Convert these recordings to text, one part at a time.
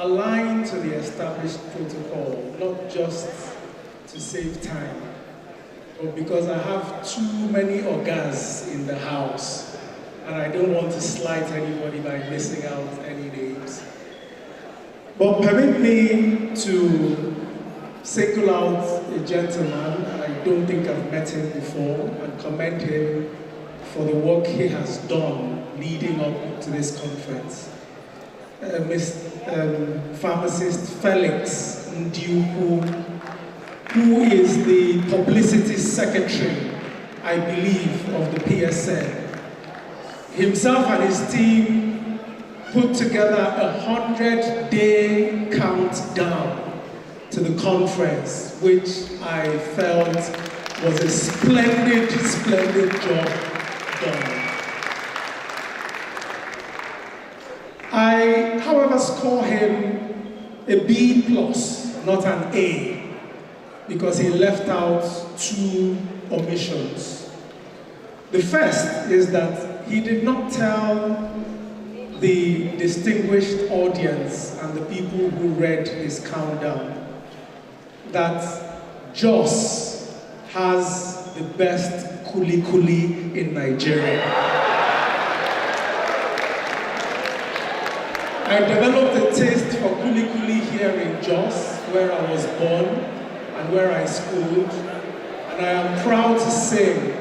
align to the established protocol, not just to save time, but because I have too many ogas in the house, and I don't want to slight anybody by missing out any names. But permit me to single out a gentleman, and I don't think I've met him before, and commend him for the work he has done leading up to this conference. Pharmacist Felix Ndiukwu, who is the publicity secretary, I believe, of the PSN. Himself and his team put together a 100-day countdown to the conference, which I felt was a splendid, splendid job done. I, however, score him a B+, not an A, because he left out two omissions. The first is that he did not tell the distinguished audience and the people who read his countdown that Jos has the best kuli-kuli in Nigeria. I developed a taste for kuli-kuli here in Jos, where I was born and where I schooled, and I am proud to say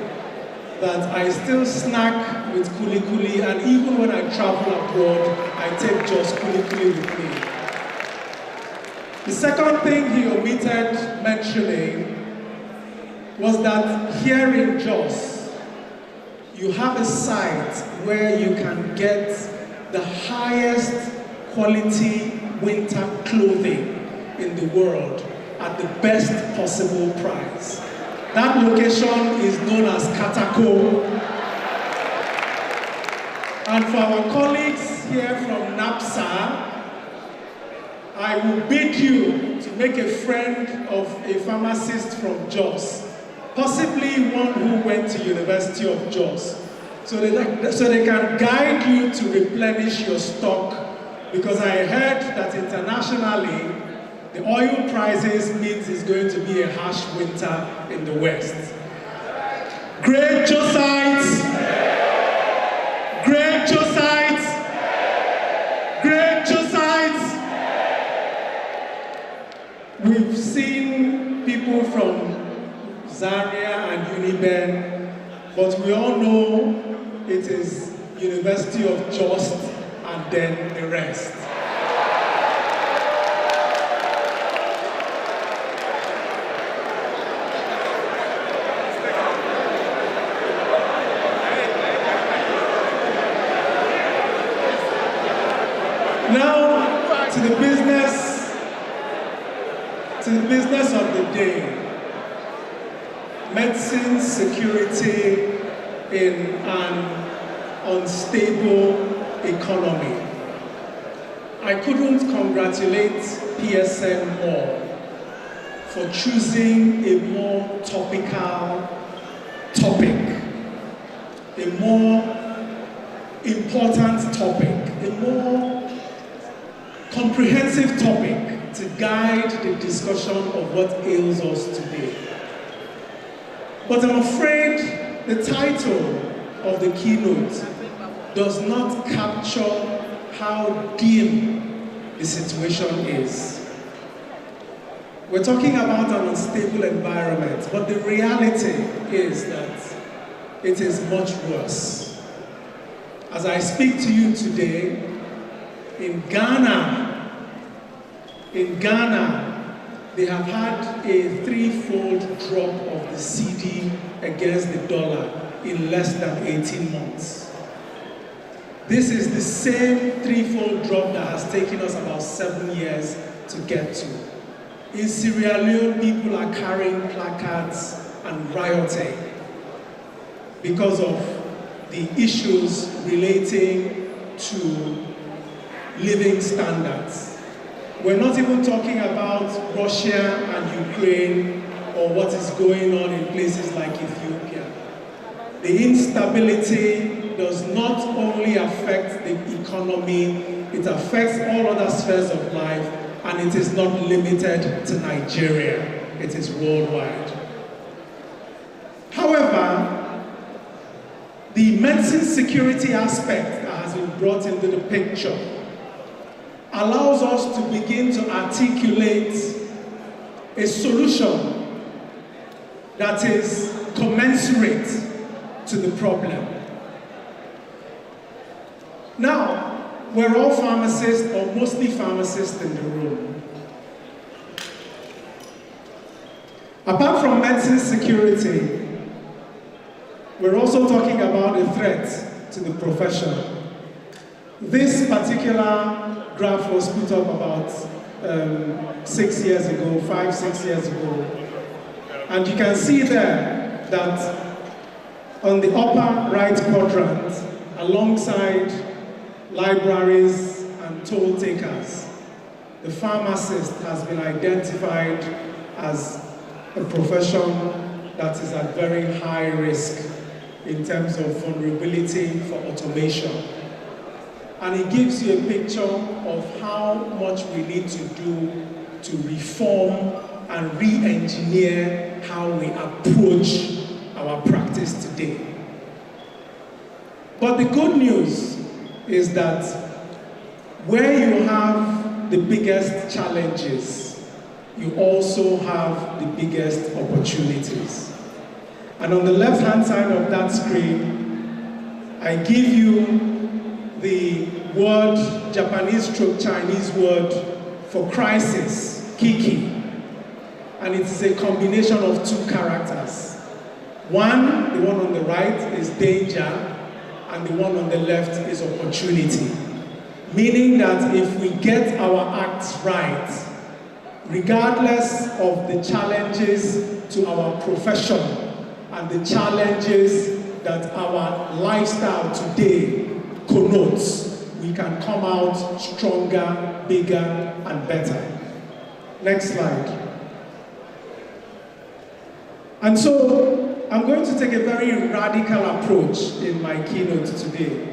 that I still snack with kuli-kuli, and even when I travel abroad, I take Jos kuli-kuli with me. The second thing he omitted mentioning was that here in Jos, you have a site where you can get the highest quality winter clothing in the world at the best possible price. That location is known as Katako. And for our colleagues here from NAPSA, I will bid you to make a friend of a pharmacist from Jos, possibly one who went to University of Jos, so they can guide you to replenish your stock, because I heard that internationally, the oil prices means it's going to be a harsh winter in the West. Great Josites! Great Josites! Great Josites! We've seen people from Zaria and Uniben, but we all know it is University of Jos and then the rest. Now, to the business of the day. Medicine security in an unstable economy. I couldn't congratulate PSN more for choosing a more topical topic, a more important topic, a more comprehensive topic to guide the discussion of what ails us today. But I'm afraid the title of the keynote does not capture how dim the situation is. We're talking about an unstable environment, but the reality is that it is much worse. As I speak to you today, in Ghana, they have had a threefold drop of the CD against the dollar in less than 18 months. This is the same threefold drop that has taken us about 7 years to get to. In Sierra Leone, people are carrying placards and rioting because of the issues relating to living standards. We're not even talking about Russia and Ukraine or what is going on in places like Ethiopia. The instability does not only affect the economy, it affects all other spheres of life, and it is not limited to Nigeria. It is worldwide. However, the medicine security aspect that has been brought into the picture allows us to begin to articulate a solution that is commensurate to the problem. Now, we're all pharmacists, or mostly pharmacists in the room. Apart from medicine security, we're also talking about a threat to the profession. This particular graph was put up about 6 years ago, 5-6 years ago. And you can see there that on the upper right quadrant, alongside libraries and toll takers, the pharmacist has been identified as a profession that is at very high risk in terms of vulnerability for automation. And it gives you a picture of how much we need to do to reform and re-engineer how we approach our practice today. But the good news is that where you have the biggest challenges, you also have the biggest opportunities. And on the left-hand side of that screen, I give you the word, Japanese/Chinese word for crisis, Kiki. And it is a combination of two characters. One, the one on the right, is danger, and the one on the left is opportunity. Meaning that if we get our acts right, regardless of the challenges to our profession and the challenges that our lifestyle today connotes, we can come out stronger, bigger, and better. Next slide. And so, I'm going to take a very radical approach in my keynote today.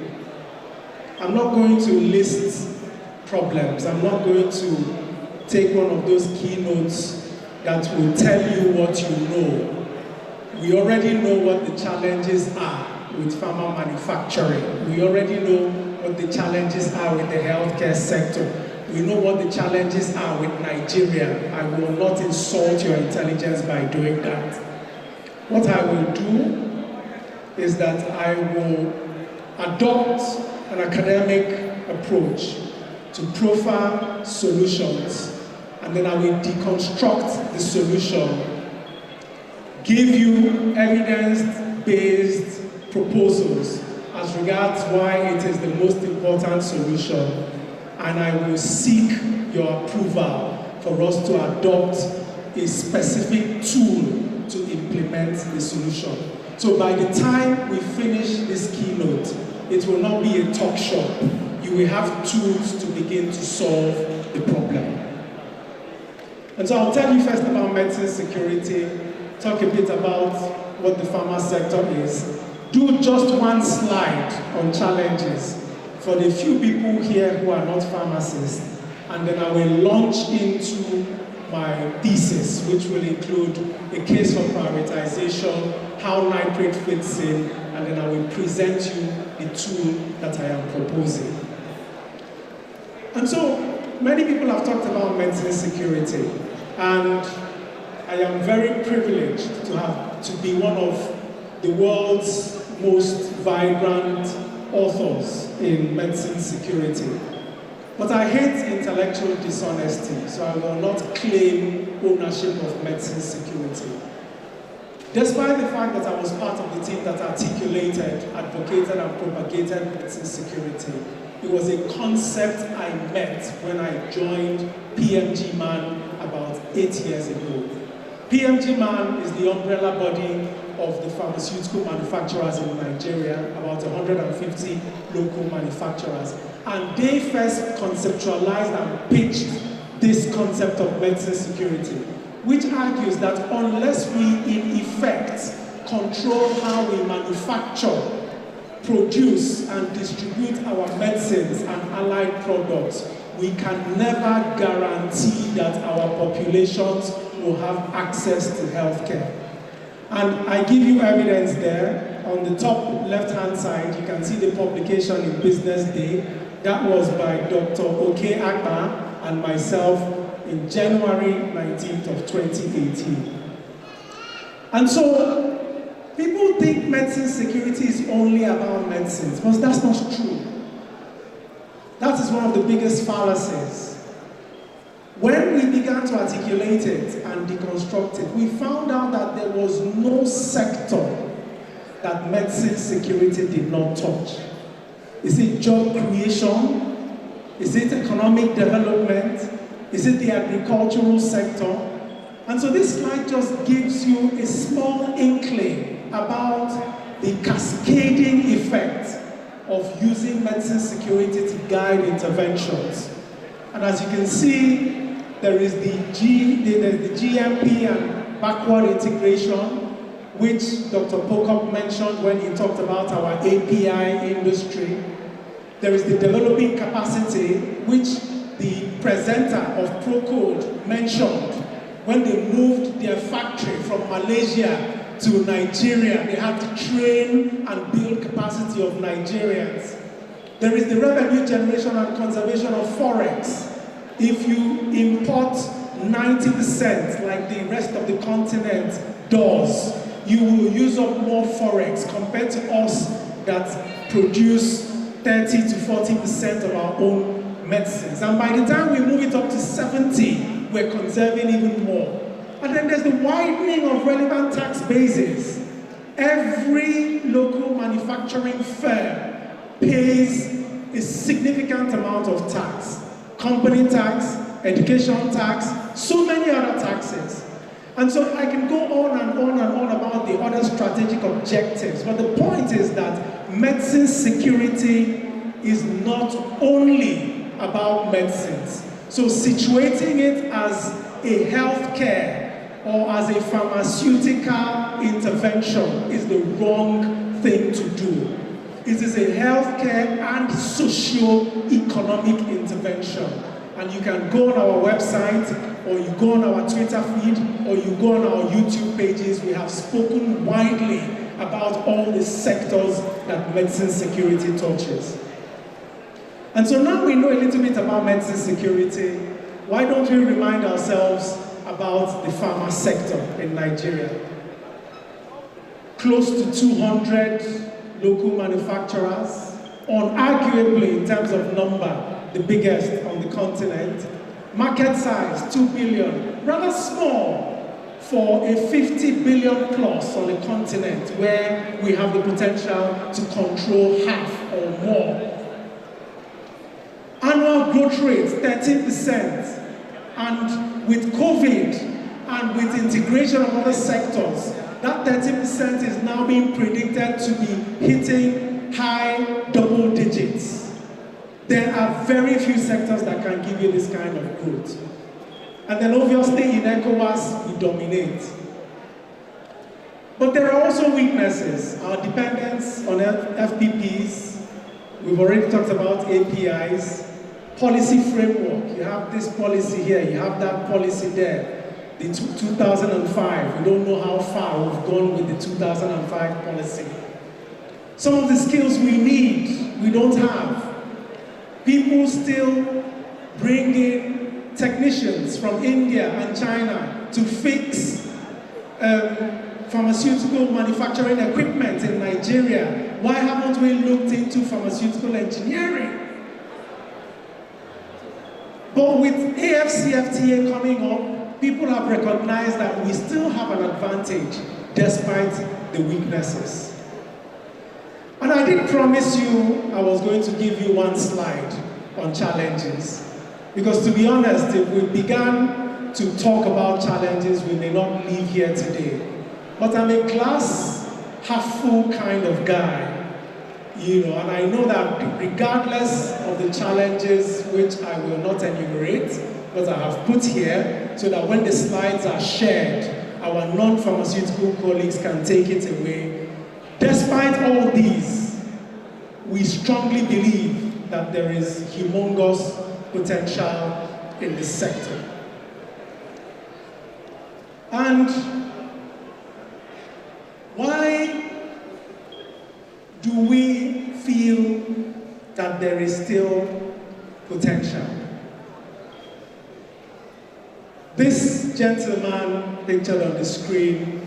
I'm not going to list problems. I'm not going to take one of those keynotes that will tell you what you know. We already know what the challenges are with pharma manufacturing. We already know what the challenges are with the healthcare sector. We know what the challenges are with Nigeria. I will not insult your intelligence by doing that. What I will do is that I will adopt an academic approach to profile solutions, and then I will deconstruct the solution, give you evidence-based proposals as regards why it is the most important solution, and I will seek your approval for us to adopt a specific tool to implement the solution. So by the time we finish this keynote, it will not be a talk shop. You will have tools to begin to solve the problem. And so I'll tell you first about medicine security, talk a bit about what the pharma sector is, do just one slide on challenges for the few people here who are not pharmacists, and then I will launch into my thesis, which will include a case for prioritization, how nitrate fits in, and then I will present you the tool that I am proposing. And so, many people have talked about medicine security, and I am very privileged to be one of the world's most vibrant authors in medicine security. But I hate intellectual dishonesty, so I will not claim ownership of medicine security. Despite the fact that I was part of the team that articulated, advocated, and propagated medicine security, it was a concept I met when I joined PMG Man about 8 years ago. PMG Man is the umbrella body of the pharmaceutical manufacturers in Nigeria, about 150 local manufacturers. And they first conceptualized and pitched this concept of medicine security, which argues that unless we, in effect, control how we manufacture produce and distribute our medicines and allied products, we can never guarantee that our populations will have access to healthcare. And I give you evidence there. On the top left-hand side, you can see the publication in Business Day. That was by Dr. Obi Adigwe and myself in January 19th of 2018. And so, people think medicine security is only about medicines, but that's not true. That is one of the biggest fallacies. When we began to articulate it and deconstruct it, we found out that there was no sector that medicine security did not touch. Is it job creation? Is it economic development? Is it the agricultural sector? And so this slide just gives you a small inkling about the cascading effect of using medicine security to guide interventions. And as you can see, there is the GMP and backward integration, which Dr. Pocock mentioned when he talked about our API industry. There is the developing capacity, which the presenter of ProCode mentioned when they moved their factory from Malaysia to Nigeria. They had to train and build capacity of Nigerians. There is the revenue generation and conservation of forex. If you import 90%, like the rest of the continent does, you will use up more forex compared to us that produce 30 to 40% of our own medicines. And by the time we move it up to 70, we're conserving even more. And then there's the widening of relevant tax bases. Every local manufacturing firm pays a significant amount of tax. Company tax, education tax, so many other taxes. And so I can go on and on and on about the other strategic objectives, but the point is that medicine security is not only about medicines. So situating it as a healthcare or as a pharmaceutical intervention is the wrong thing to do. It is a healthcare and socio-economic intervention. And you can go on our website, or you go on our Twitter feed, or you go on our YouTube pages. We have spoken widely about all the sectors that medicine security touches. And so now we know a little bit about medicine security. Why don't we remind ourselves about the pharma sector in Nigeria? Close to 200 local manufacturers, unarguably in terms of number, the biggest on the continent. Market size, 2 billion, rather small for a 50 billion plus on a continent where we have the potential to control half or more. Annual growth rate, 13%. And with COVID and with integration of other sectors, that 13% is now being predicted to be hitting high double digits. There are very few sectors that can give you this kind of growth. And then obviously in ECOWAS, we dominate. But there are also weaknesses. Our dependence on FPPs, we've already talked about APIs, policy framework. You have this policy here, you have that policy there. The 2005, we don't know how far we've gone with the 2005 policy. Some of the skills we need, we don't have. People still bring in technicians from India and China to fix pharmaceutical manufacturing equipment in Nigeria. Why haven't we looked into pharmaceutical engineering? But with AFCFTA coming up, people have recognized that we still have an advantage despite the weaknesses. And I did promise you I was going to give you one slide on challenges. Because to be honest, if we began to talk about challenges, we may not leave here today. But I'm a glass half full kind of guy. And I know that regardless of the challenges, which I will not enumerate, but I have put here, so that when the slides are shared, our non-pharmaceutical colleagues can take it away. Despite all these, we strongly believe that there is humongous potential in this sector. And why do we feel that there is still potential? This gentleman pictured on the screen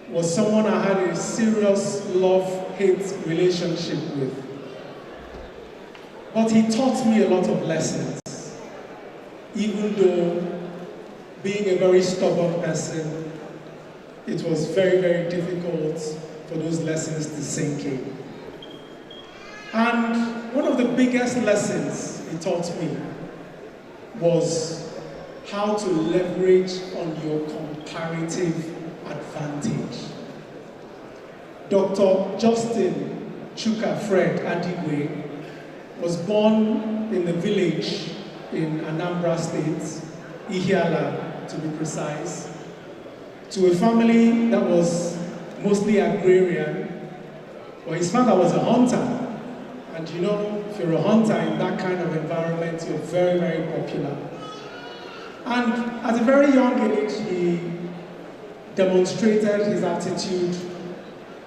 was someone I had a serious love-hate relationship with. But he taught me a lot of lessons, even though being a very stubborn person, it was very, very difficult for those lessons to sink in. And one of the biggest lessons he taught me was how to leverage on your comparative advantage. Dr. Justin Chuka Fred Adigwe was born in a village in Anambra State, Ihiala to be precise, to a family that was mostly agrarian. Well, his father was a hunter, and you know, if you're a hunter in that kind of environment, you're very, very popular. And at a very young age, he demonstrated his aptitude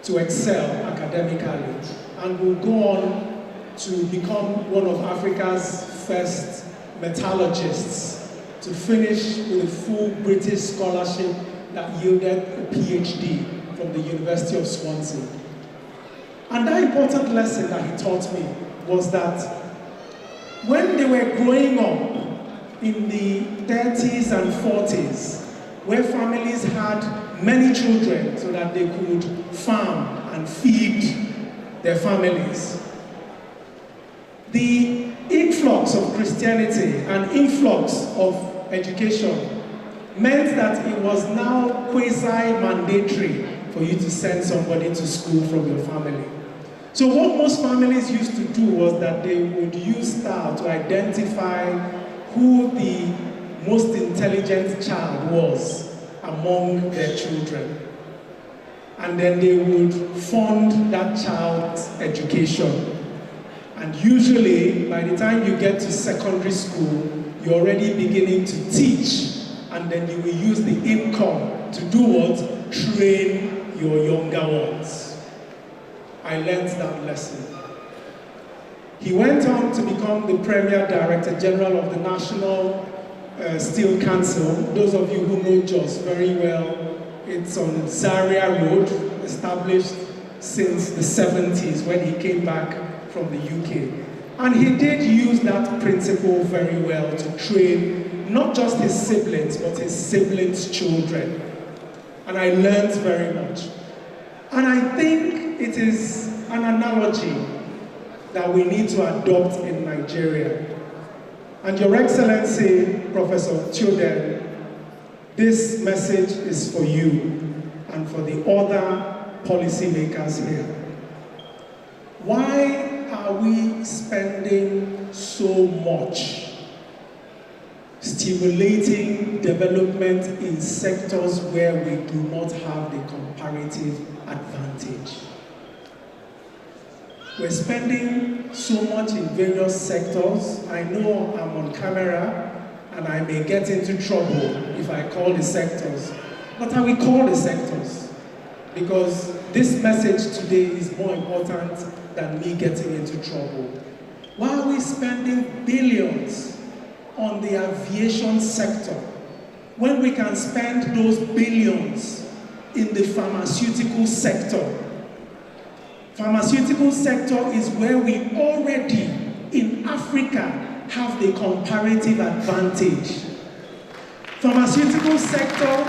to excel academically and will go on to become one of Africa's first metallurgists to finish with a full British scholarship that yielded a PhD from the University of Swansea. And that important lesson that he taught me was that when they were growing up in the 30s and 40s, where families had many children so that they could farm and feed their families, the influx of Christianity and influx of education meant that it was now quasi-mandatory for you to send somebody to school from your family. So what most families used to do was that they would use style to identify who the most intelligent child was among their children. And then they would fund that child's education. And usually, by the time you get to secondary school, you're already beginning to teach. And then you will use the income to do what? Train your younger ones. I learned that lesson. He went on to become the Premier Director General of the National Steel Council. Those of you who know Jos very well, it's on Zaria Road, established since the 70s when he came back from the UK. And he did use that principle very well to train not just his siblings, but his siblings' children. And I learned very much. And I think it is an analogy that we need to adopt in Nigeria. And Your Excellency, Professor Theoden, this message is for you and for the other policymakers here. Why are we spending so much stimulating development in sectors where we do not have the comparative advantage? We're spending so much in various sectors. I know I'm on camera and I may get into trouble if I call the sectors, but I will call the sectors because this message today is more important than me getting into trouble. Why are we spending billions on the aviation sector when we can spend those billions in the pharmaceutical sector? Pharmaceutical sector is where we already in Africa have the comparative advantage. Pharmaceutical sector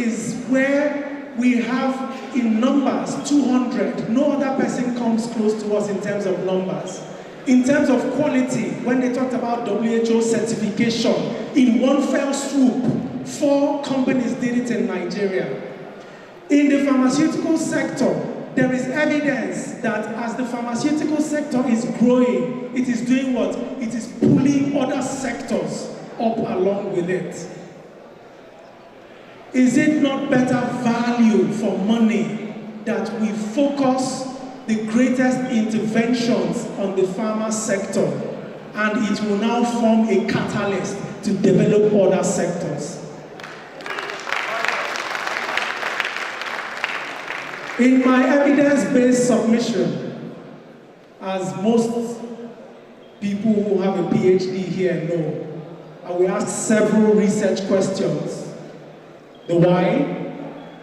is where we have in numbers 200. No other person comes close to us in terms of numbers. In terms of quality, when they talked about WHO certification, in one fell swoop, 4 companies did it in Nigeria. In the pharmaceutical sector, there is evidence that as the pharmaceutical sector is growing, it is doing what? It is pulling other sectors up along with it. Is it not better value for money that we focus the greatest interventions on the pharma sector, and it will now form a catalyst to develop other sectors? In my evidence-based submission, as most people who have a PhD here know, I will ask several research questions. The why,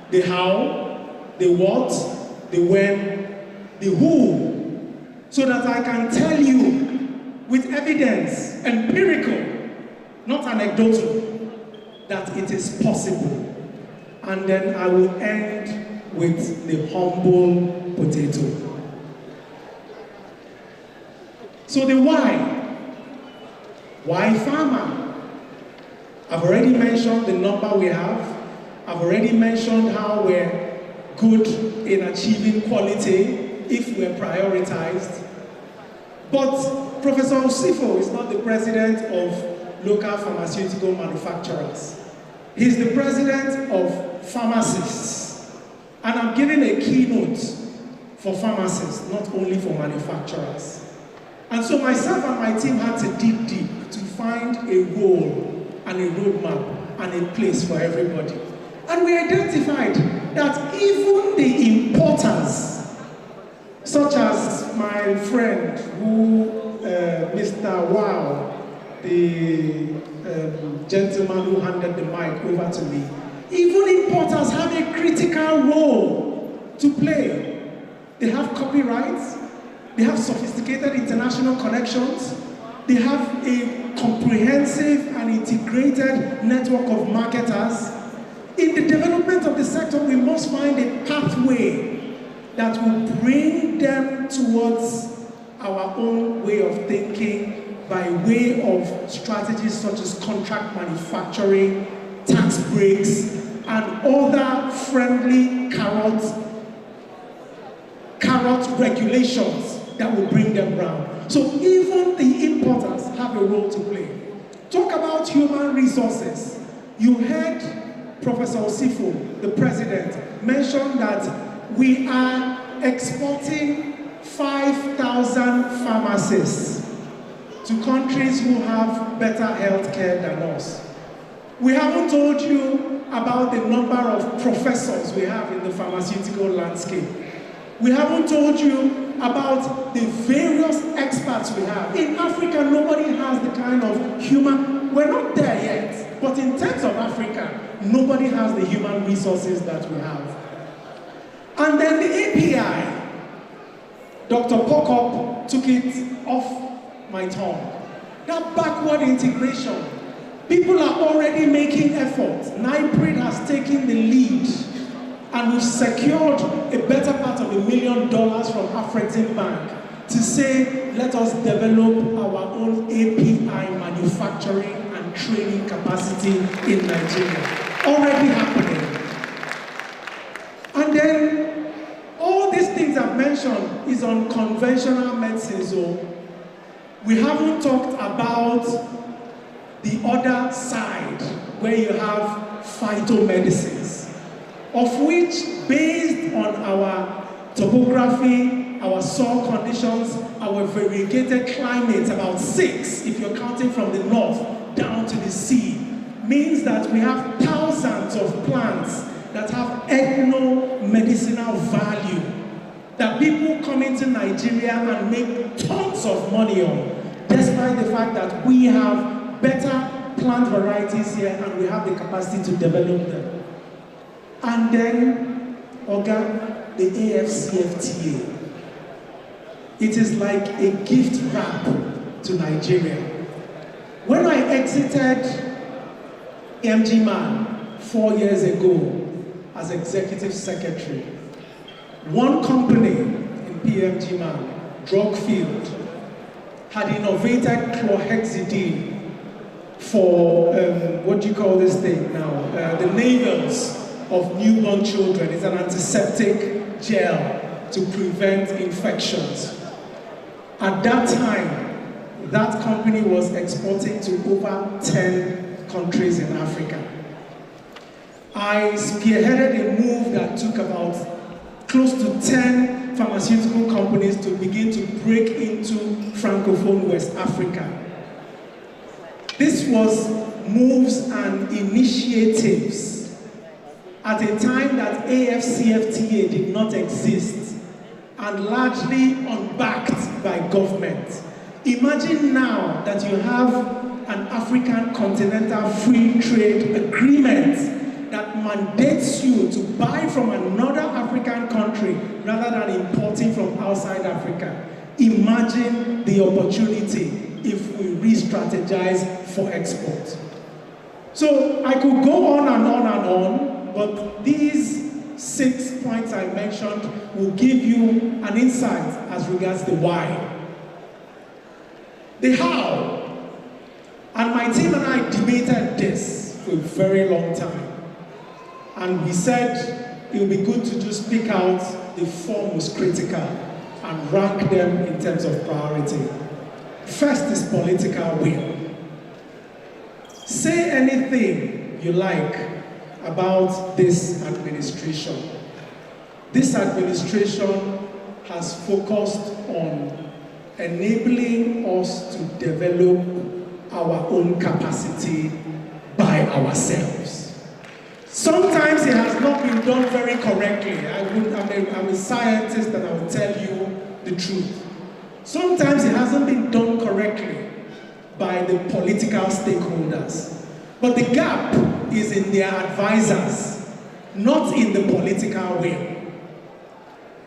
the how, the what, the when, the who, so that I can tell you with evidence, empirical, not anecdotal, that it is possible. And then I will end with the humble potato. So the why. Why pharma? I've already mentioned the number we have. I've already mentioned how we're good in achieving quality if we're prioritized. But Professor Osifo is not the president of local pharmaceutical manufacturers. He's the president of pharmacists. And I'm giving a keynote for pharmacists, not only for manufacturers. And so myself and my team had to dig deep to find a role and a roadmap and a place for everybody. And we identified that even the importers, such as my friend who, Mr. Wow, the gentleman who handed the mic over to me, even importers have a critical role to play. They have copyrights, they have sophisticated international connections, they have a comprehensive and integrated network of marketers. In the development of the sector, we must find a pathway that will bring them towards our own way of thinking by way of strategies such as contract manufacturing, tax breaks, and other friendly carrot regulations that will bring them round. So even the importers have a role to play. Talk about human resources. You heard Professor Osifo, the president, mentioned that we are exporting 5,000 pharmacists to countries who have better health care than us. We haven't told you about the number of professors we have in the pharmaceutical landscape. We haven't told you about the various experts we have. In Africa, nobody has the kind of human, we're not there yet, but in terms of Africa, nobody has the human resources that we have. And then the API, Dr. Pokop took it off my tongue. That backward integration, people are already making efforts. NIPRID has taken the lead, and we've secured a better part of $1 million from Afrexim Bank to say, let us develop our own API manufacturing and training capacity in Nigeria. Already happening. And then, all these things I've mentioned is on conventional medicine, so we haven't talked about the other side, where you have phytomedicines, of which, based on our topography, our soil conditions, our variegated climate, about 6, if you're counting from the north down to the sea, means that we have thousands of plants that have ethno-medicinal value that people come into Nigeria and make tons of money on, despite the fact that we have better plant varieties here and we have the capacity to develop them. And then, Oga, the AFCFTA. It is like a gift wrap to Nigeria. When I exited MG-Man 4 years ago as executive secretary, one company in PMG-Man, Drugfield, had innovated chlorhexidine for, what do you call this thing now? The navels of newborn children. It's an antiseptic gel to prevent infections. At that time, that company was exporting to over 10 countries in Africa. I spearheaded a move that took about close to 10 pharmaceutical companies to begin to break into Francophone West Africa. This was moves and initiatives at a time that AFCFTA did not exist and largely unbacked by government. Imagine now that you have an African continental free trade agreement that mandates you to buy from another African country rather than importing from outside Africa. Imagine the opportunity if we re-strategize for export. So I could go on and on and on, but these 6 points I mentioned will give you an insight as regards the why. The how, and my team and I debated this for a very long time, and we said it would be good to just pick out the 4 most critical and rank them in terms of priority. First is political will. Say anything you like about this administration. This administration has focused on enabling us to develop our own capacity by ourselves. Sometimes it has not been done very correctly. I'm a scientist and I will tell you the truth. Sometimes it hasn't been done correctly by the political stakeholders. But the gap is in their advisors, not in the political will.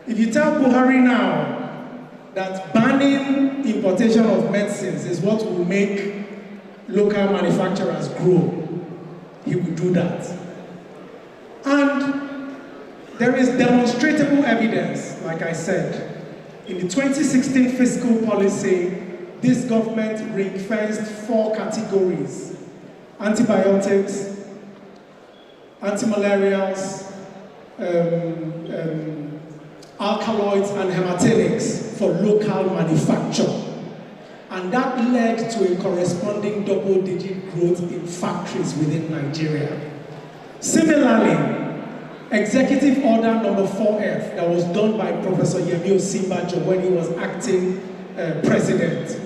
If you tell Buhari now that banning importation of medicines is what will make local manufacturers grow, he will do that. And there is demonstrable evidence, like I said. In the 2016 fiscal policy, this government ring-fenced 4 categories: antibiotics, antimalarials, alkaloids, and hematinics for local manufacture. And that led to a corresponding double-digit growth in factories within Nigeria. Similarly, Executive Order number 4F that was done by Professor Yemi Osinbajo when he was acting president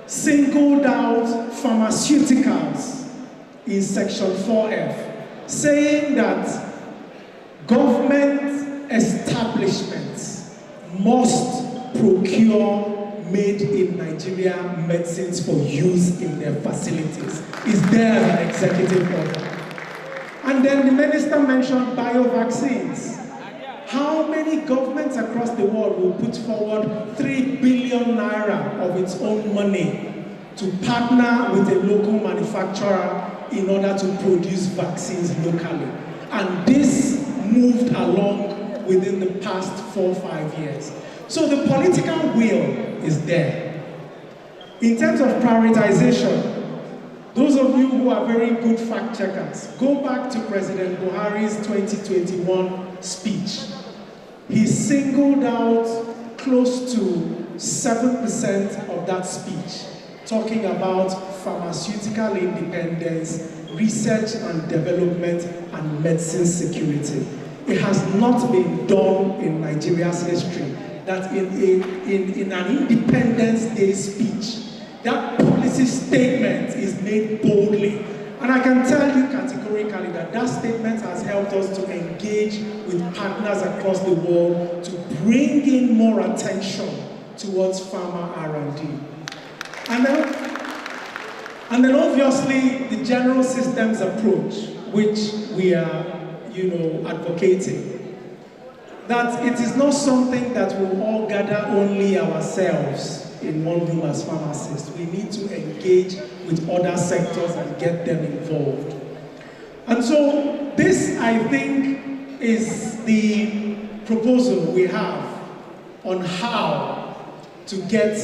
singled out pharmaceuticals in section 4F, saying that government establishments must procure made in Nigeria medicines for use in their facilities. Is there an executive order? And then the minister mentioned biovaccines. How many governments across the world will put forward 3 billion naira of its own money to partner with a local manufacturer in order to produce vaccines locally? And this moved along within the past 4 or 5 years. So the political will is there. In terms of prioritization, those of you who are very good fact checkers, go back to President Buhari's 2021 speech. He singled out close to 7% of that speech, talking about pharmaceutical independence, research and development, and medicine security. It has not been done in Nigeria's history that in an Independence Day speech, that policy statement is made boldly. And I can tell you categorically that that statement has helped us to engage with partners across the world to bring in more attention towards pharma R&D. And then obviously the general systems approach, which we are, advocating. That it is not something that we'll all gather only ourselves in one room as pharmacists. We need to engage with other sectors and get them involved. And so this, I think, is the proposal we have on how to get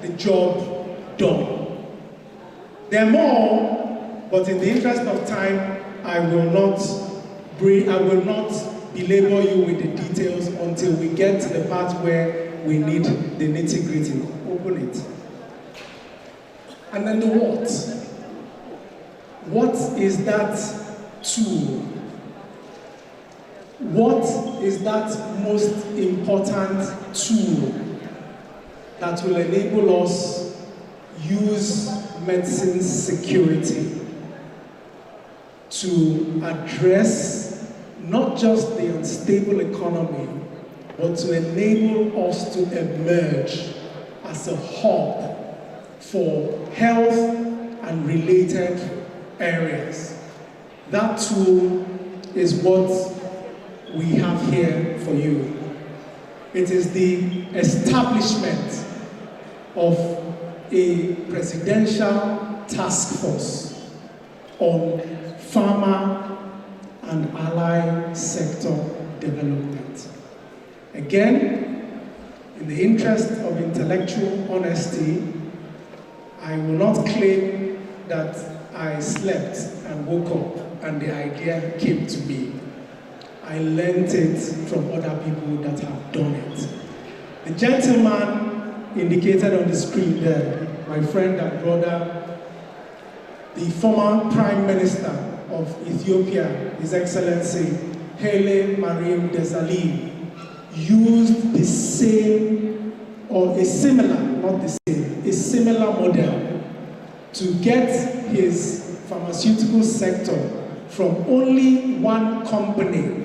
the job done. There are more, but in the interest of time, I will not belabor you with the details until we get to the part where we need the nitty-gritty. Open it. And then the what. What is that tool What is that most important tool that will enable us use medicine security to address not just the unstable economy, but to enable us to emerge as a hub for health and related areas? That tool is what we have here for you. It is the establishment of a presidential task force on pharma and allied sector development. Again, in the interest of intellectual honesty, I will not claim that I slept and woke up and the idea came to me. I learned it from other people that have done it. The gentleman indicated on the screen there, my friend and brother, the former Prime Minister of Ethiopia, His Excellency Haile Mariam Desalegn, used the same, or a similar, not the same, a similar model to get his pharmaceutical sector from only one company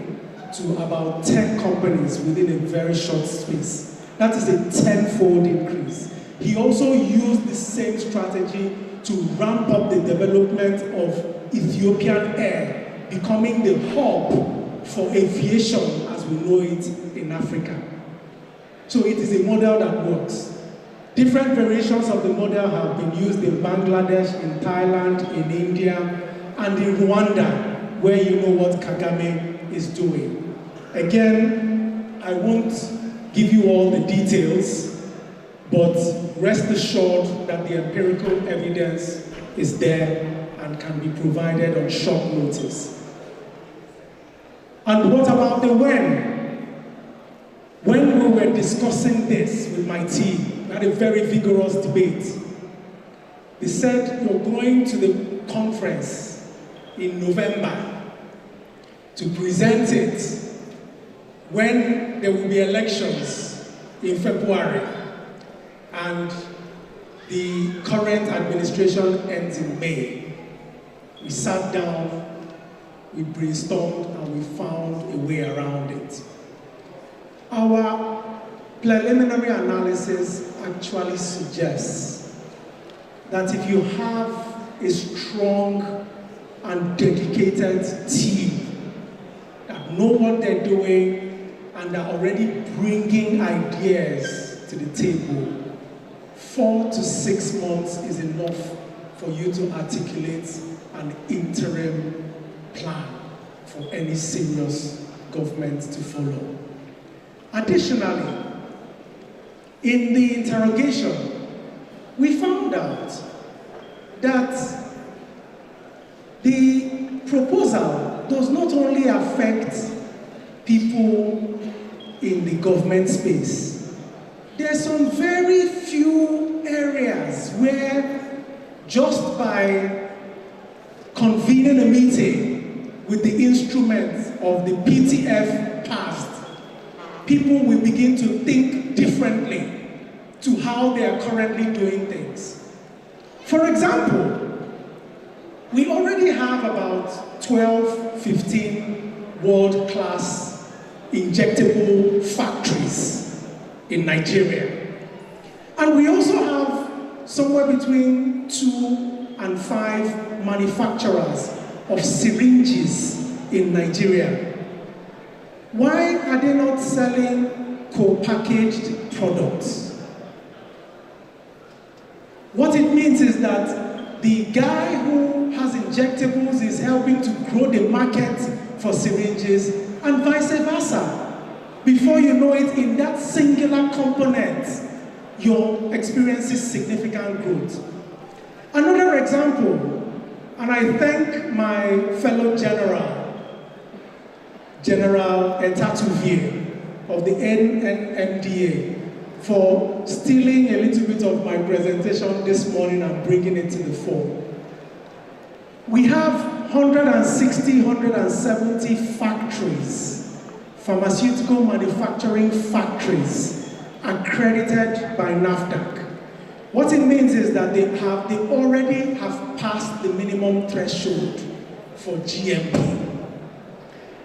to about 10 companies within a very short space. That is a 10-fold increase. He also used the same strategy to ramp up the development of Ethiopian Air, becoming the hub for aviation as we know it in Africa. So it is a model that works. Different variations of the model have been used in Bangladesh, in Thailand, in India, and in Rwanda, where you know what Kagame is doing. Again, I won't give you all the details, but rest assured that the empirical evidence is there and can be provided on short notice. And what about the when? When we were discussing this with my team, we had a very vigorous debate. They said, you're going to the conference in November to present it when there will be elections in February and the current administration ends in May. We sat down, we brainstormed, and we found a way around it. Our preliminary analysis actually suggests that if you have a strong and dedicated team that know what they're doing and are already bringing ideas to the table, 4 to 6 months is enough for you to articulate an interim plan for any serious government to follow. Additionally, in the interrogation, we found out that the proposal does not only affect people in the government space. There are some very few areas where just by convening a meeting with the instruments of the PTF-PASD, people will begin to think differently to how they are currently doing things. For example, we already have about 12, 15 world-class injectable factories in Nigeria. And we also have somewhere between 2 and 5 manufacturers of syringes in Nigeria. Why are they not selling co-packaged products? What it means is that the guy who has injectables is helping to grow the market for syringes, and vice versa. Before you know it, in that singular component, you're experiencing significant growth. Another example, and I thank my fellow General Etatuvie of the NNMDA for stealing a little bit of my presentation this morning and bringing it to the fore. We have 160, 170 factories pharmaceutical manufacturing factories accredited by NAFDAC. What it means is that they already have passed the minimum threshold for GMP.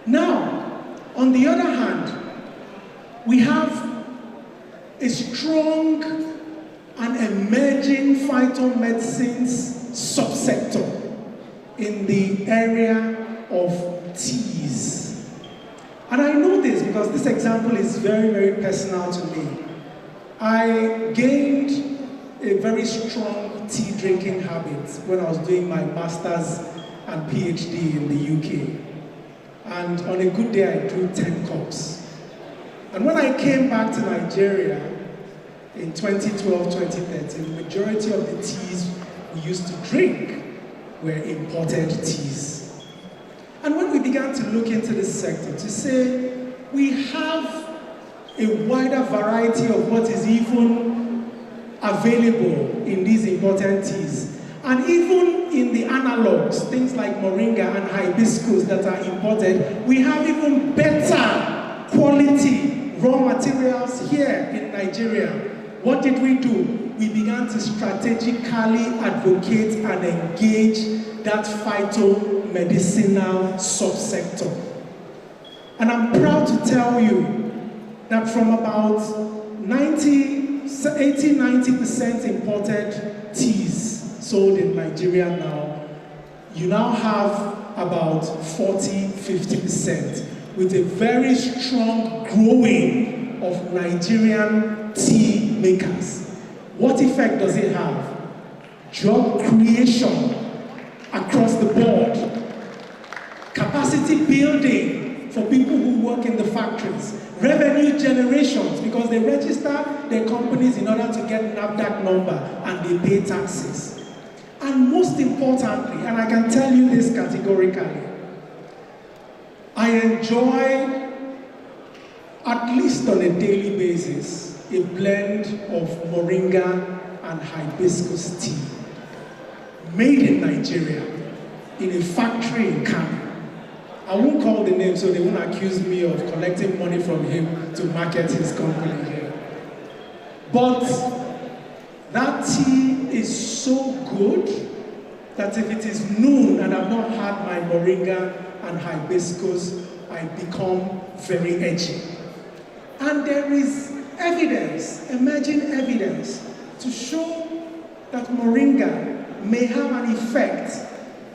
Now, on the other hand, we have a strong and emerging phytomedicines subsector in the area of teas. And I know this because this example is very, very personal to me. I gained a very strong tea drinking habit when I was doing my master's and PhD in the UK. And on a good day, I drew 10 cups. And when I came back to Nigeria in 2012, 2013, the majority of the teas we used to drink were imported teas. And when we began to look into this sector, to say we have a wider variety of what is even available in these imported teas. And even in the analogs, things like moringa and hibiscus that are imported, we have even better quality raw materials here in Nigeria. What did we do? We began to strategically advocate and engage that phytomedicinal subsector. And I'm proud to tell you that from about 80-90% imported teas sold in Nigeria now, you now have about 40-50% with a very strong growing of Nigerian tea makers. What effect does it have? Job creation across the board, capacity building for people who work in the factories, revenue generations because they register their companies in order to get NAFDAC number and they pay taxes. And most importantly, and I can tell you this categorically, I enjoy, at least on a daily basis, a blend of moringa and hibiscus tea made in Nigeria in a factory in Kano. I won't call the name so they won't accuse me of collecting money from him to market his company here. But that tea is so good that if it is noon and I've not had my moringa and hibiscus, I become very edgy. And there is evidence, emerging evidence, to show that moringa may have an effect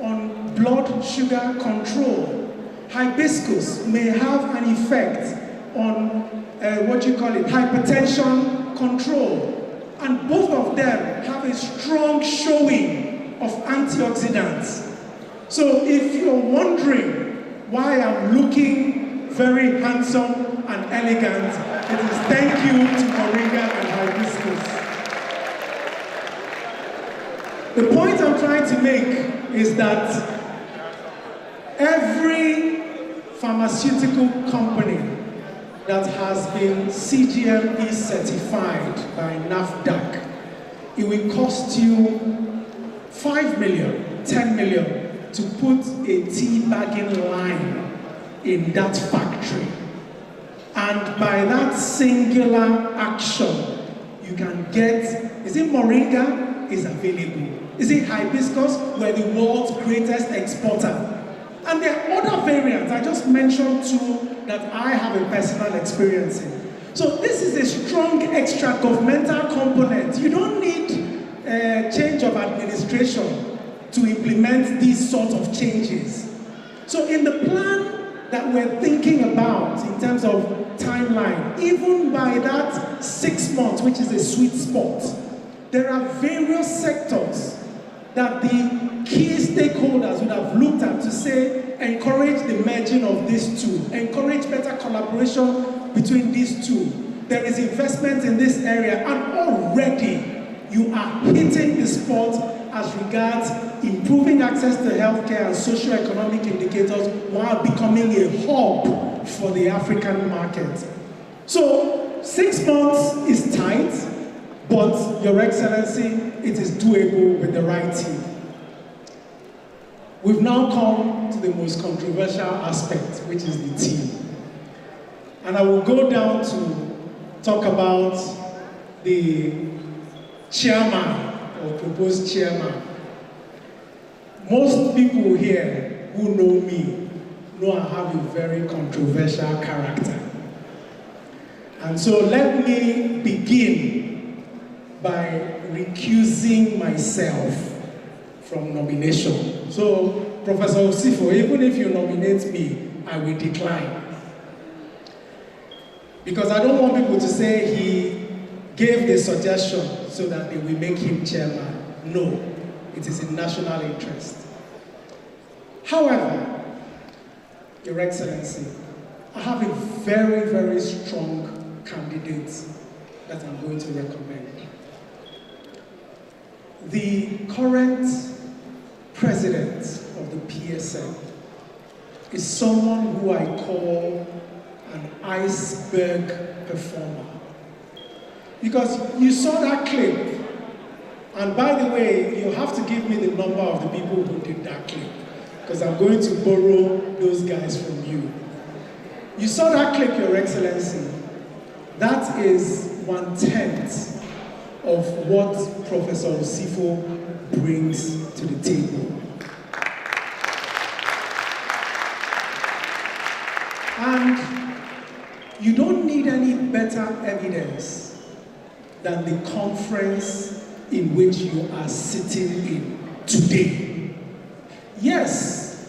on blood sugar control. Hibiscus may have an effect on hypertension control. And both of them have a strong showing of antioxidants. So if you're wondering why I'm looking very handsome and elegant, it is thank you to moringa and hibiscus. The point I'm trying to make is that every pharmaceutical company that has been CGMP certified by NAFDAC, it will cost you 5 million, 10 million to put a tea bagging line in that factory. And by that singular action, you can get, is it moringa? Is available. Is it hibiscus? We're the world's greatest exporter. And there are other variants. I just mentioned two that I have a personal experience in. So this is a strong extra-governmental component. You don't need a change of administration to implement these sort of changes. So in the plan that we're thinking about in terms of timeline, even by that 6 months, which is a sweet spot, there are various sectors that the key stakeholders would have looked at to say, encourage the merging of these two, encourage better collaboration between these two. There is investment in this area, and already you are hitting the spot as regards improving access to healthcare and socio-economic indicators while becoming a hub for the African market. So 6 months is tight, but Your Excellency, it is doable with the right team. We've now come to the most controversial aspect, which is the team. And I will go down to talk about the chairman or proposed chairman. Most people here who know me know I have a very controversial character. And so let me begin by recusing myself from nomination. So, Professor Osifo, even if you nominate me, I will decline. Because I don't want people to say he gave the suggestion so that they will make him chairman. No, it is in national interest. However, Your Excellency, I have a very, very strong candidate that I'm going to recommend. The current president of the PSN is someone who I call an iceberg performer. Because you saw that clip, and by the way, you have to give me the number of the people who did that clip, because I'm going to borrow those guys from you. You saw that clip, Your Excellency. That is 1/10 of what Professor Osifo brings to the table. And you don't need any better evidence than the conference in which you are sitting in today. Yes,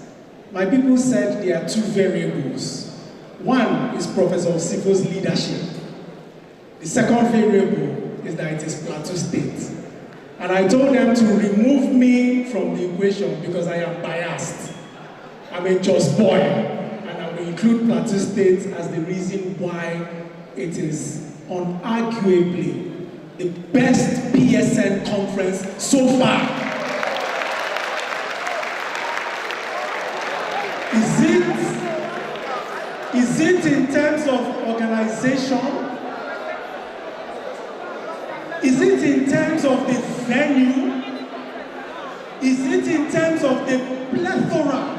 my people said there are two variables. One is Professor Osifo's leadership. The second variable is that it is Plateau State. And I told them to remove me from the equation because I am biased. I'm a just boy, and I will include Plateau State as the reason why it is unarguably the best PSN conference so far. Is it in terms of organization? Is it in terms of the venue? Is it in terms of the plethora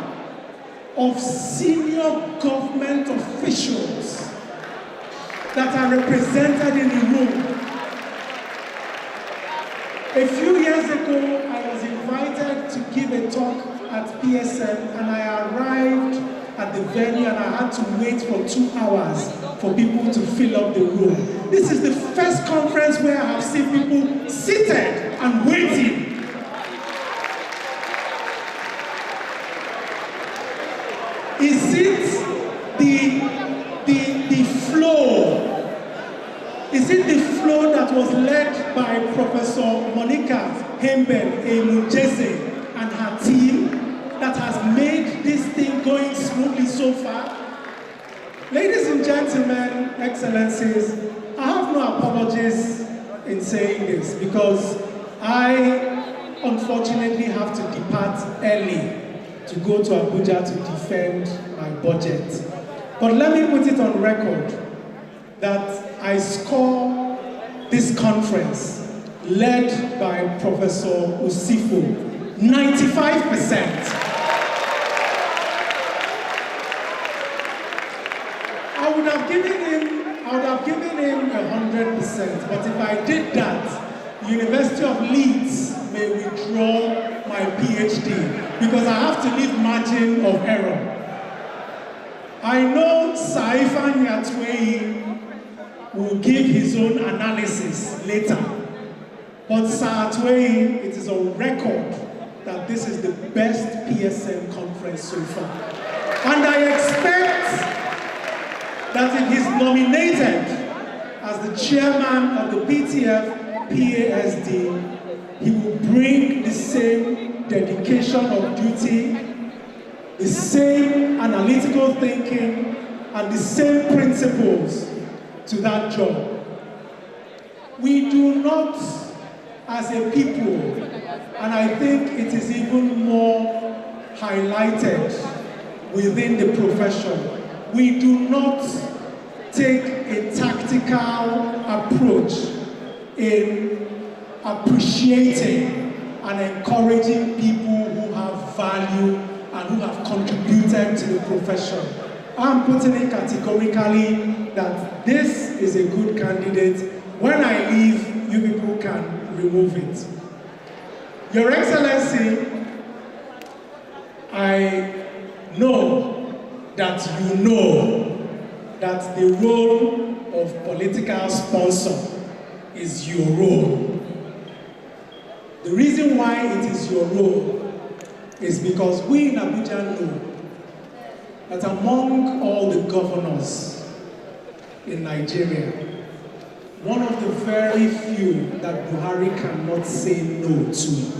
of senior government officials that are represented in the room? A few years ago, I was invited to give a talk at PSN, and I arrived at the venue and I had to wait for 2 hours for people to fill up the room. This is the first conference where I have seen people seated and waiting. Is it the flow? Is it the flow that was led by Professor Monica Hemben-Emunjese and her team that has made this thing going smoothly so far? Ladies and gentlemen, excellencies, I have no apologies in saying this because I unfortunately have to depart early to go to Abuja to defend my budget. But let me put it on record that I score this conference led by Professor Osifo 95%. I would have given him 100%, but if I did that, the University of Leeds may withdraw my PhD because I have to leave margin of error. I know Saifan Yatwei will give his own analysis later, but Saatwei, it is on record that this is the best PSN conference so far. And I expect that if he's nominated as the chairman of the PTF-PASD, he will bring the same dedication of duty, the same analytical thinking, and the same principles to that job. We do not, as a people, and I think it is even more highlighted within the profession, we do not take a tactical approach in appreciating and encouraging people who have value and who have contributed to the profession. I'm putting it categorically that this is a good candidate. When I leave, you people can remove it. Your Excellency, I know that you know that the role of political sponsor is your role. The reason why it is your role is because we in Abuja know that among all the governors in Nigeria, one of the very few that Buhari cannot say no to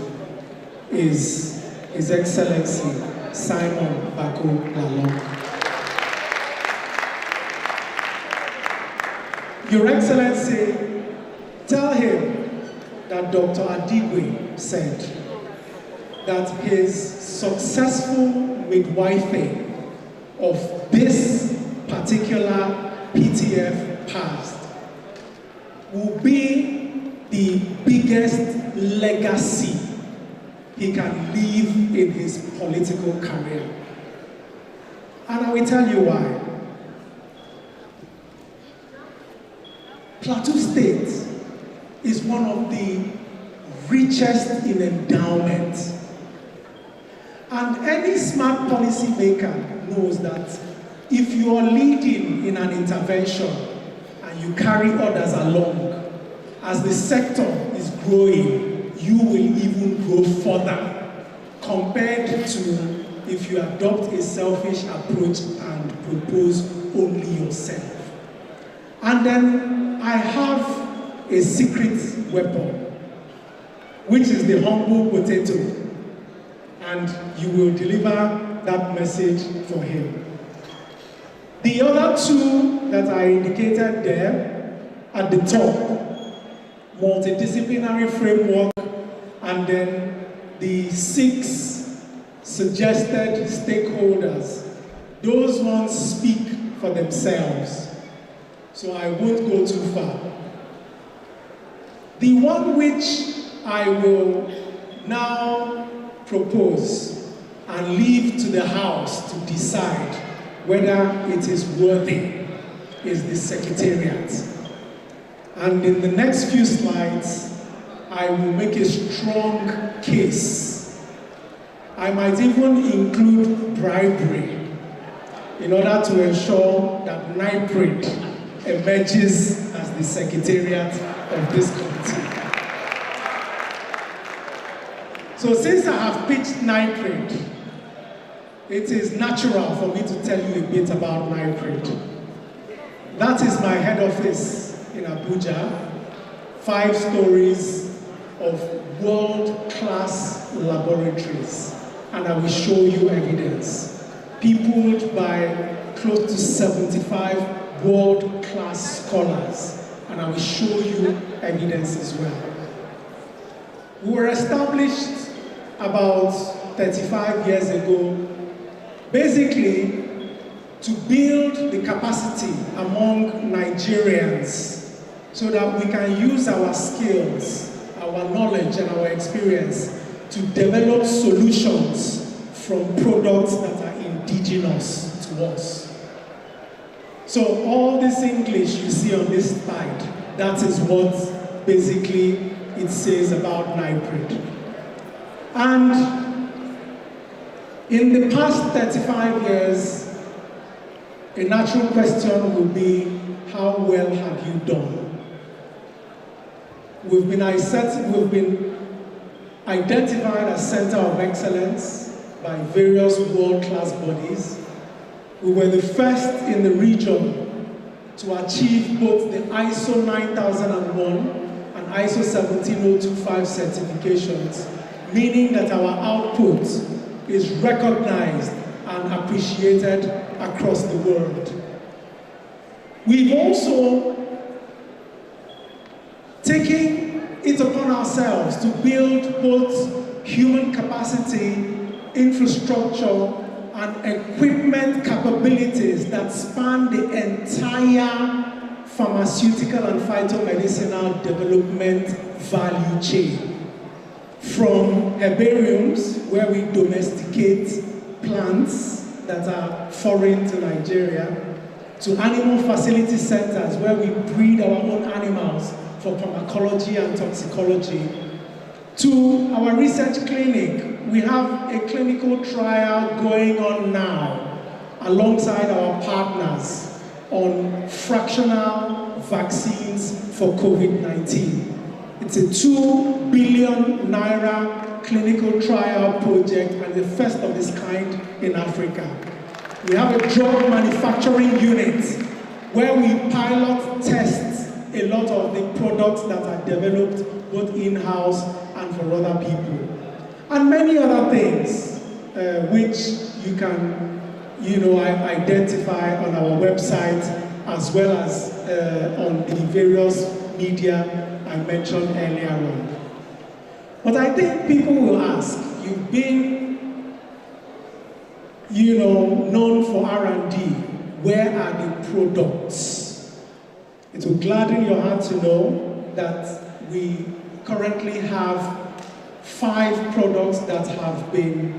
is His Excellency Simon Bako Lalong. Your Excellency, tell him that Dr. Adigwe said that his successful midwifing of this particular PTF-PASD will be the biggest legacy he can leave in his political career. And I will tell you why. Plateau State is one of the richest in endowment. And any smart policy maker knows that if you are leading in an intervention and you carry others along, as the sector is growing, you will even grow further compared to if you adopt a selfish approach and propose only yourself. And then I have a secret weapon, which is the humble potato. And you will deliver that message for him. The other two that I indicated there at the top, multidisciplinary framework, and then the 6 suggested stakeholders, those ones speak for themselves. So I won't go too far. The one which I will now propose and leave to the House to decide whether it is worthy is the Secretariat. And in the next few slides, I will make a strong case. I might even include bribery in order to ensure that NIPRID emerges as the Secretariat of this committee. So since I have pitched NIPRID, it is natural for me to tell you a bit about NIPRID. That is my head office in Abuja, 5 stories of world-class laboratories, and I will show you evidence, peopled by close to 75 world-class scholars, and I will show you evidence as well. We were established about 35 years ago, basically to build the capacity among Nigerians so that we can use our skills, our knowledge, and our experience to develop solutions from products that are indigenous to us. So all this English you see on this slide, that is what basically it says about NIPRID. And in the past 35 years, a natural question will be, how well have you done? We've been identified as Center of Excellence by various world-class bodies. We were the first in the region to achieve both the ISO 9001 and ISO 17025 certifications, meaning that our output is recognized and appreciated across the world. We've also taken it upon ourselves to build both human capacity, infrastructure, and equipment capabilities that span the entire pharmaceutical and phytomedicinal development value chain. From herbariums, where we domesticate plants, that are foreign to Nigeria, to animal facility centers where we breed our own animals for pharmacology and toxicology, to our research clinic. We have a clinical trial going on now alongside our partners on fractional vaccines for COVID-19. It's a 2 billion naira clinical trial project and the first of its kind in Africa. We have a drug manufacturing unit where we pilot test a lot of the products that are developed both in-house and for other people. And many other things which you can identify on our website as well as on the various media I mentioned earlier on. But I think people will ask, you've been known for R&D, where are the products? It will gladden your heart to know that we currently have 5 products that have been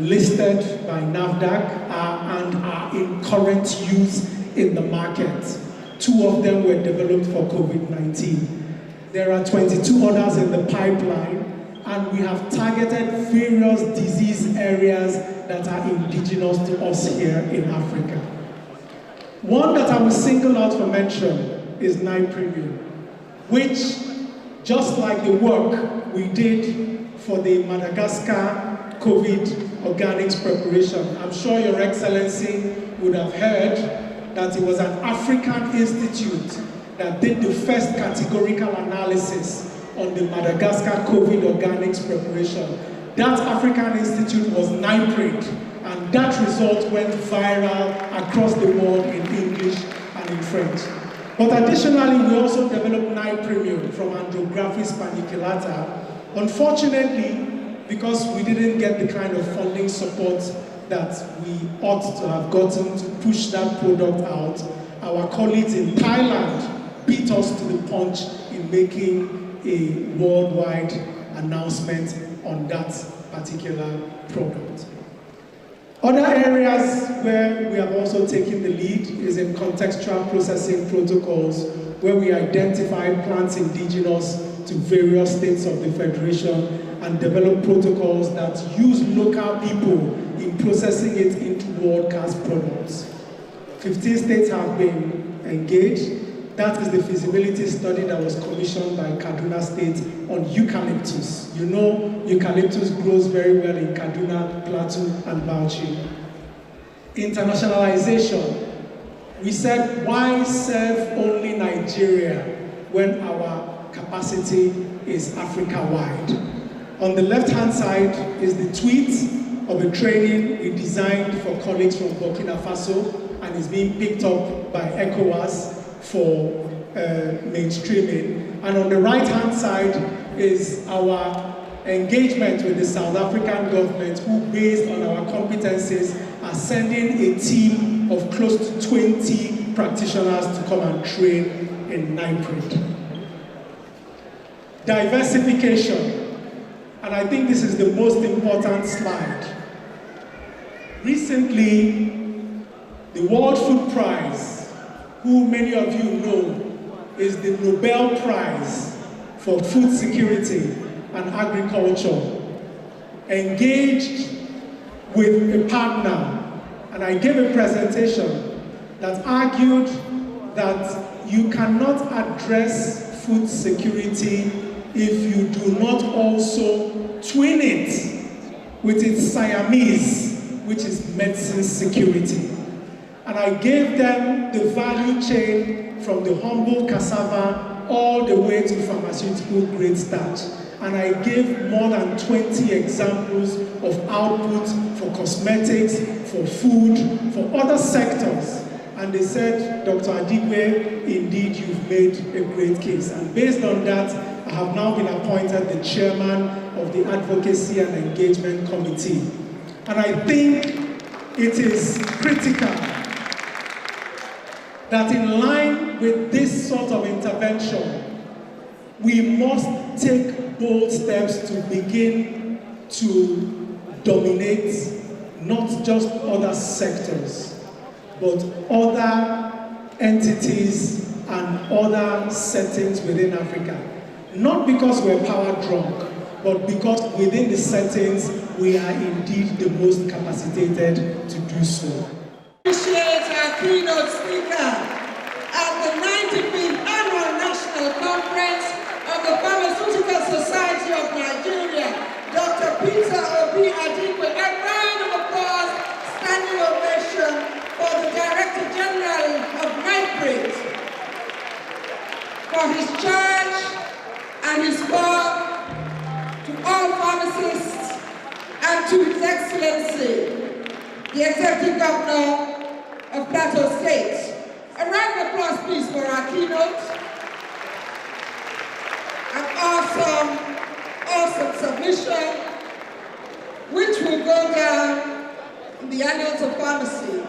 listed by NAFDAC and are in current use in the market. 2 of them were developed for COVID-19. There are 22 others in the pipeline, and we have targeted various disease areas that are indigenous to us here in Africa. One that I will single out for mention is Premium, which, just like the work we did for the Madagascar COVID organics preparation, I'm sure Your Excellency would have heard that it was an African institute that did the first categorical analysis on the Madagascar COVID organics preparation. That African institute was NIPRID, and that result went viral across the world in English and in French. But additionally, we also developed Premium from Andrographis paniculata. Unfortunately, because we didn't get the kind of funding support that we ought to have gotten to push that product out, our colleagues in Thailand beat us to the punch in making a worldwide announcement on that particular product. Other areas where we have also taken the lead is in contextual processing protocols, where we identify plants indigenous to various states of the Federation and develop protocols that use local people in processing it into world-class products. 15 states have been engaged. That is the feasibility study that was commissioned by Kaduna State on eucalyptus. You know, eucalyptus grows very well in Kaduna, Plateau, and Bauchi. Internationalization. We said, why serve only Nigeria when our capacity is Africa-wide? On the left-hand side is the tweet of a training we designed for colleagues from Burkina Faso, and is being picked up by ECOWAS for mainstreaming. And on the right-hand side is our engagement with the South African government, who, based on our competencies, are sending a team of close to 20 practitioners to come and train in NIPRID. Diversification, and I think this is the most important slide. Recently, the World Food Prize, who many of you know is the Nobel Prize for Food Security and Agriculture, engaged with a partner, and I gave a presentation that argued that you cannot address food security if you do not also twin it with its Siamese, which is medicine security. And I gave them the value chain from the humble cassava all the way to pharmaceutical grade starch. And I gave more than 20 examples of output for cosmetics, for food, for other sectors. And they said, Dr. Adigwe, indeed you've made a great case. And based on that, I have now been appointed the chairman of the Advocacy and Engagement Committee. And I think it is critical that in line with this sort of intervention, we must take bold steps to begin to dominate, not not just other sectors, but other entities and other settings within Africa. Not because we're power drunk, but because within the settings, we are indeed the most capacitated to do so. Appreciate our keynote speaker at the 95th Annual National Conference of the Pharmaceutical Society of Nigeria, Dr. Obi Adigwe. A round of applause, standing ovation for the Director General of NIPRIT for his charge and his work to all pharmacists and to His Excellency, the Executive Governor of Plateau State. A round of applause, please, for our keynote. An awesome submission, which will go down in the annals of pharmacy.